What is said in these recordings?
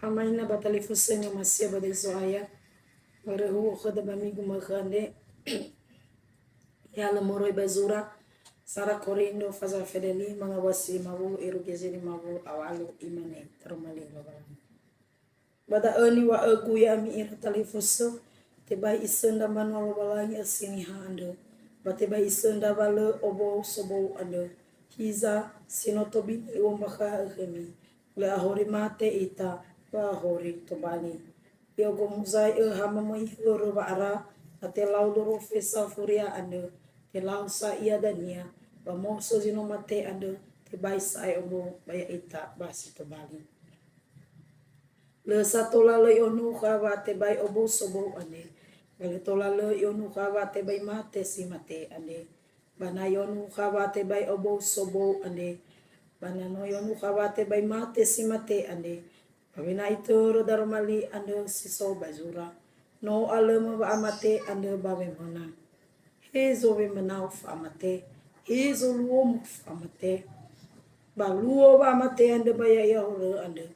Amaina batali fusenga masia badai soaya. Warehu khada bamigu makhande. Yala moroi bazura. Sara korindo faza fedeli mangawasi mawu irugezini mawu awalu imane termali babalan. Bada ani wa agu ya mi ira tali fuso. Tebai isenda manual balangi asini hande. Bateba isenda bale obo sobo ande. Hiza sinotobi iwombaka agemi. Le ahori mate ita wa ahori tobani. Yogo muzai hamamai uru baara. Ate laudoro fesa furia ande. Te lau sa ia dania. Ba moso zino mate ande. Te bai sai obo baya ita basi tobani. Le satola le yonu kawa te bai obo sobo ande. Bale tola le yonu kawa te bai mate si mate ande. Bana yonu kawa te bai obo sobo ande. Bana no yonu kawa te bai mate si mate ande. Pabina itu darmali ande si so bazura. No alema ba amate ande ba mana. Hezo be manau fa amate. Hezo luom fa amate. Ba luo ba amate ande ba ya hore ande.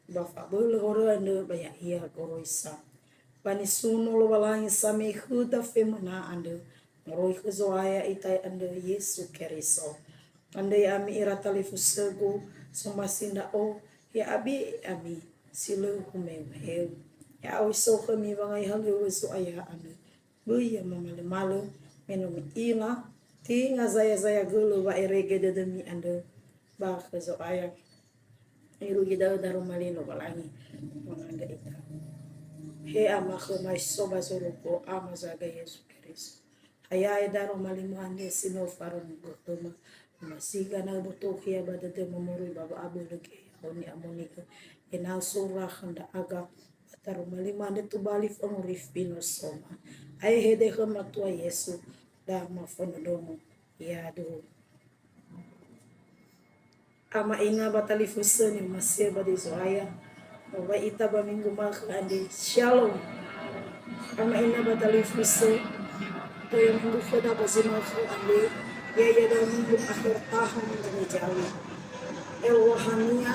Ba fa bole hore ande ba ya goroisa. Bani suno lo balangi same huda femana ande. Moroi kuzoaya itai ande Yesu keriso. Ande ami iratali fusego somasinda o ya abi ami silo humeu. Ya oiso kami bangai halu so aya ande. Buya mamale malu menum ila tinga zaya gulu ba erege de demi ande. Ba kuzo aya iru gida darumali lo balangi manganda ita. He amako mai soba zoroko amazaga Yesu Kristo. Ayai daro malimu ande sino faron gotoma. Masiga na botoki ya badate mamuri baba abu lagi oni amonika. Enau sura khanda aga bataro malimu ande tubali famurif pino soma. Ai hede kama tua Yesu da mafono domo ya do. Ama ina batali fuseni masih badi zoaya. Bawa ita ba minggu ande shalom. Ama ina batali fuso to yang minggu foda bazima ande ya da minggu akhir tahun dari jawi. Wahania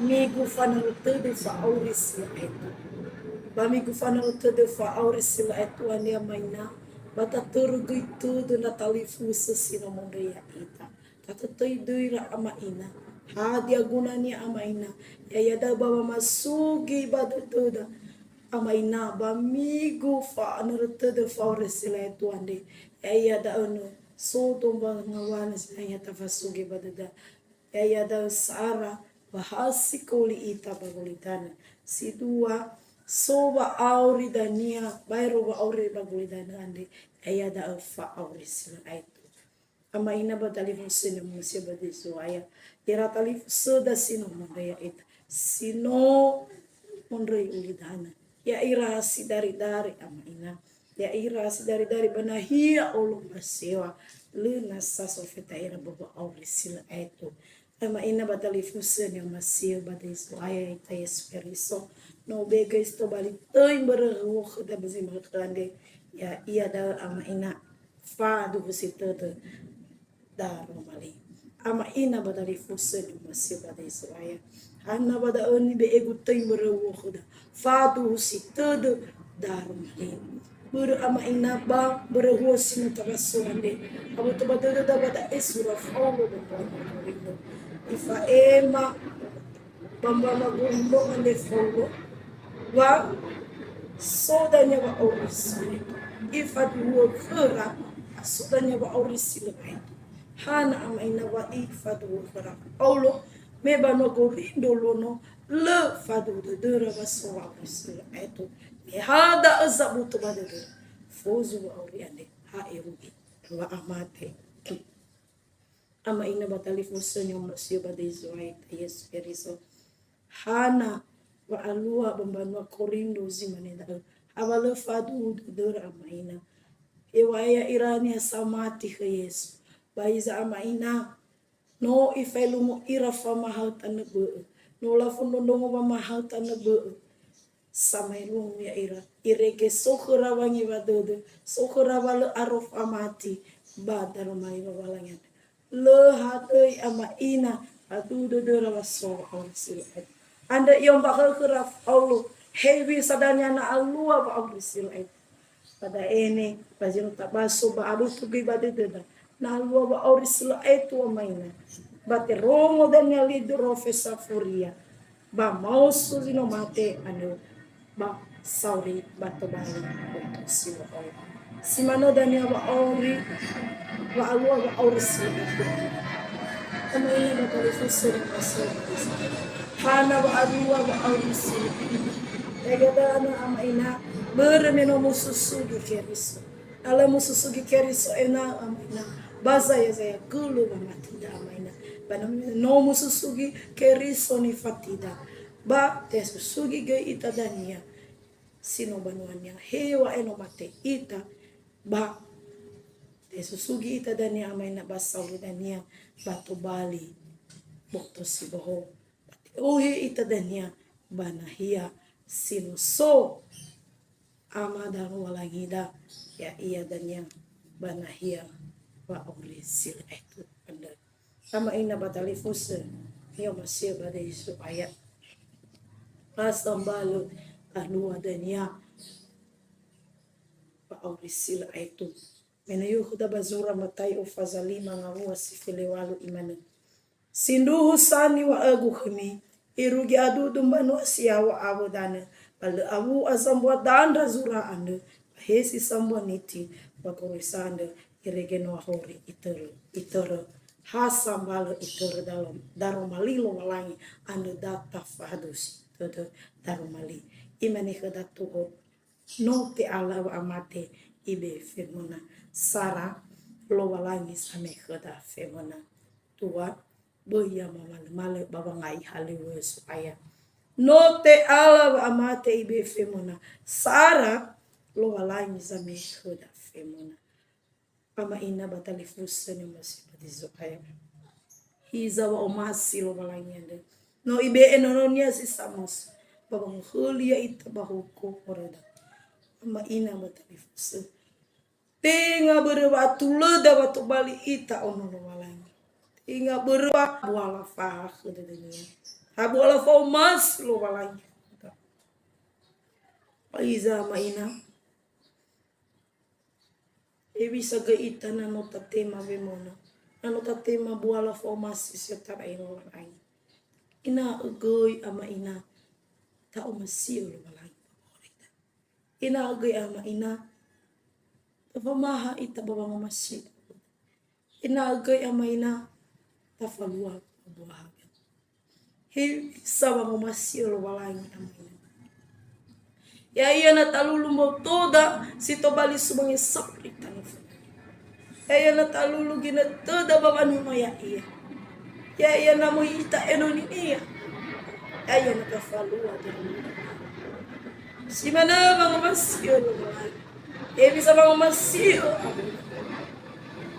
minggu fanal tudu fa auris la itu. Ba minggu fanal tudu fa auris la itu ane maina bata turgu itu do natali fuso sino monde ya ita. Tatoi duira ama ina. Hadia gunani ama ina. Ya da baba masugi badutuda. Ama ina ba migu fa anurutuda fa oresila itu ande. Ya da anu. So tomba ngawana sila ya tafasugi baduda. Ya da sara bahasi kuli ita bagulitana. Si dua soba auri dania. Bayro ba auri bagulitana ande. Ya da fa oresila itu. Ama ina batali fusina musia badi soaya ira tali fusuda sino mondaya it sino mondrei ulidana ya ira dari ama ina ya ira dari banahia ulu masewa luna saso feta ira baba aurisila itu ama ina batali fusina masia badi soaya ita esperiso no bega isto bali toin berruh da bazima kande ya iya da ama ina fa du busitata daro mali ama ina badali fusen masih badai soaya hanna bada oni be egu tay merewo khuda fadu si todo daro mali buru ama ina ba berewo sinu tabasonde abu to bada da bada esura folo do pano ifa ema bamba magumbo ande folo wa sodanya ba oris ifa duwo khura sodanya ba oris lebai hana ama ina wa ifadu fara aulo meba no gorindo lono le fadu de dura basowa bisla eto me hada azabutu badade fozu wa auriane ha erugi wa amate ama ina batali fusenyo masio badezo ai Yesu Kristo hana wa alua bambanwa korindo zimane da abale fadu de dura ama ina ewaya irani samati ke Yesu baiza ama ina no ifelumo ira fama hautan be no la fundo ndongo mama hautan be samailu ya ira ireke sokora wangi badode sokora wal arof amati badar mai bawalangan le hatoi ama ina adu do do rawaso on sil Anda yang bakal keraf Allah. Heavy sadanya na alua ba ang sila ay. Pada ini pajero tabaso ba abu tugi ba deda. Na alua ba ang sila ay tuwa maina. Bate romo dan ya lido profesa furia. Ba mauso zino mate ano ba sauri bato bali untuk sila ay. Si mano dan ya ba ori ba alua ba ang sila ay. Kama ini ba tali fuso rin aso. Hana ba alua ba ang sila ay. Kaya na ama ina bermeno mususugi keriso. Ala mususugi keriso ena ama ina baza ya saya gulu ba matida ama ina. Bana no mususugi keriso ni fatida. Ba te susugi ge ita dania. Sino banuanya hewa eno mate ita ba te susugi ita dania ama ina basauli dania batu bali bokto si boho. Ohe ita dania bana hia sino so ama daru walangida ya iya dan yang banahia wa ori sil itu anda sama ina batali fuse yo masih badai supaya pas tambalu anu adanya wa ori sil itu menayu kuda bazura matai ufazali mangawa sifile walu imana sinduhu sani wa agu kami irugi adu dumbanu siawa abu dana bal abu asambwa danda zura ande hesi sambwa niti bakorisanda iregeno hori itero hasambalo itero dalam malilo walangi ande data fadus todo darumali imani kada tuho no te ala wa amate ibe femona sara lo walangi same kada femona tua boya male baba ngai halewe supaya no te ala wa amate ibe femona sara lo walangi zame kada femona ama ina batali fusani masih badizo aya hiza wa omasi lo walangi ande no ibe enononia si samos baba ngulia ita bahuko orada ama ina batali fusa tenga berbatu leda batu bali ita ono lo walangi inga berubah buala fah kedenya buala fah mas lo walangi paiza maina e bisa ga ita na nota tema bemona na nota tema buala fah mas setara ino walangi ina ugoy ama ina ta umasi lo walangi ina ugoy ama ina pamaha ita babang masih ina ugoy ama ina tafalua buahaga he sabang masih lo walangi amina ya iya na talulu mo toda si to bali subangi sapri tanif ya iya na talulu gina toda babanu maya iya ya iya na mo ita enoni iya ya iya na tafalua si mana bang masih lo walangi ya bisa bang masih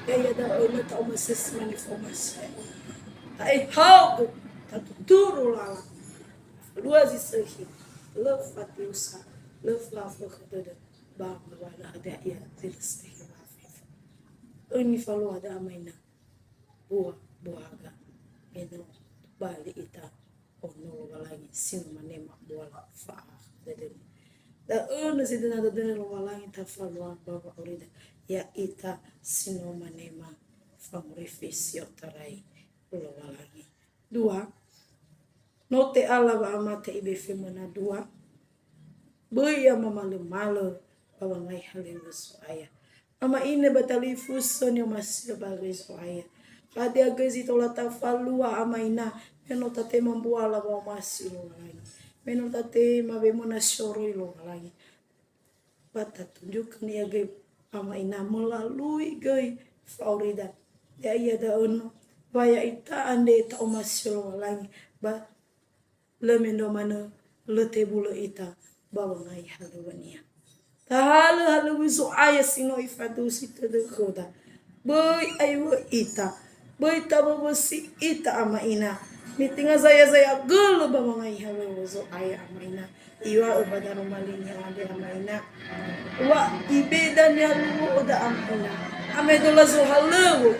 ya iya da ona ta umasis manifomasi ai hau tatuturu lala luas isehi love fatiusa love love kedada ba wala ada ya tilsehi lafif ini falu ada amaina buaga eno bali ita ono walangi sinu manema buala fa dede da ono sidana dede walangi ta falu baba orida ya ita sinu manema famurifisio tarai ulo walangi dua note ala ba amate ibe femona dua boya mama malo bawa ngai halewa soaya ama ine batali fuson yo masih bagi soaya kadi agezi tola tafalua ama ina menota tema buala bawa masih lo walangi menota tema bemona shoro lo walangi bata tunjukkan ya gai ama ina melalui gai faurida ya iya da ono baya ita ande ta umasyo walangi ba lemendo mana lete bulu ita bawa ngai haluwania tahalu wisu aya sino ifadu sita de koda boy ayo ita boy tabo si ita ama ina mitinga saya gulu bawa ngai halu wisu aya ama ina iwa ubadaru malinya ande ama ina wa ibedan ya lu oda amina amedola zo halu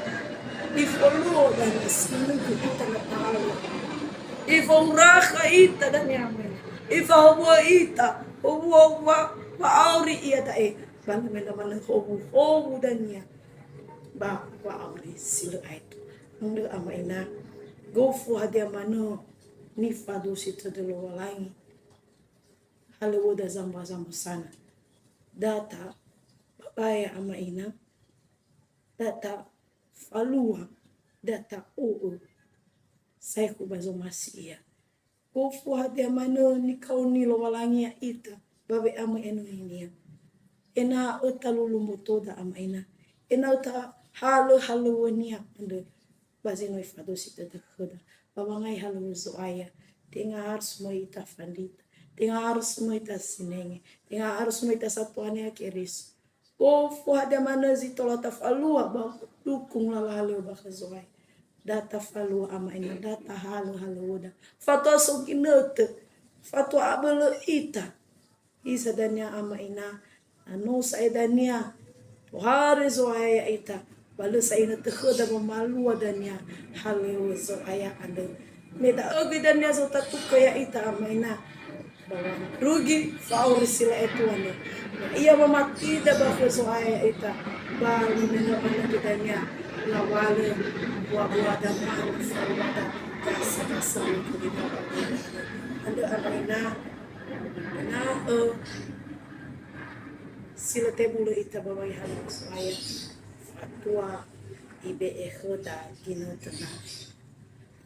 di follow dan isinu kita tahu Ifauraka ita dan yamen. Ifahuwa ita. Huwa wa auri iya tae. Bang mena mana hobu dan ya. Ba wa auri sila itu. Nunggu ama ina. Gofu hadia mano. Ni fadu situ dulu walangi. Halo da zamba sana. Data babaya ama ina. Data falua. Data saya kubazo masia kofu hati amano ni kauni lo walangi ya ita babe ama eno inia ena uta lulumbo toda ama ena uta halo wania ande bazino ifado sita da khoda babangai halo zoaya tinga harus mo ita fandita tinga harus mo ita sinenge tinga harus mo ita satuane ya keris kofu hati amano zitolata falua ba dukung lala halo bakazoaya data falu ama ina data halo woda fatwa sokinete fatwa abelo ita isa dania ama ina anu saidania hari zo aya ita balu saina tekhoda malu dania halo zo aya ande meda ogi dania zo tatuka ya ita ama ina bawa rugi faur sila etuane iya mamati da ba zo aya ita balu mena dania lawale buah dan malu ada kasa itu ada arena na sila tebulu ita bawai halus saya fatwa ibe ekhoda gino tena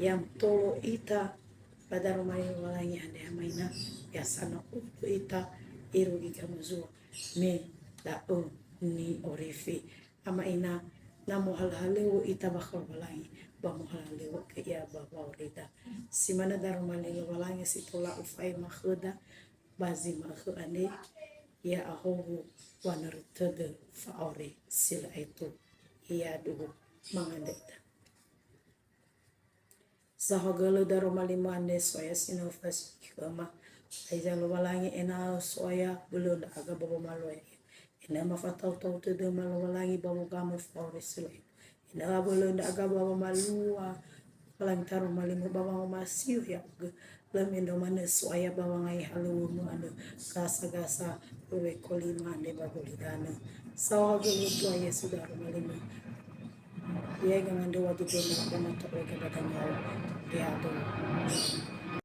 yang tolo ita pada rumah walangi ande amaina biasana utu ita iru ika mazua me da ni orifi amaina namu hal-halewo ita bakal walangi bamu hal-halewo ke iya bawa orida simana daru malinga walangi situla ufai makhuda bazi makhu ane ya ahohu wanarutede faore sila itu iya dugu mangandeta sahagalo daru malima ane soya sinofas kama aizalo walangi ena soya belum aga bawa maloya ina mafatau tau tede malo walangi bawa gamu faore sila ina belum aga bawa malua palang taru malima bawa masiu ya lamendo mana soya bawa ngai halu mu ane gasa uwe kolima ane bagolidana sahagalo tua ya sudah malima ya gamande wadu dona kama to ke badanya ya do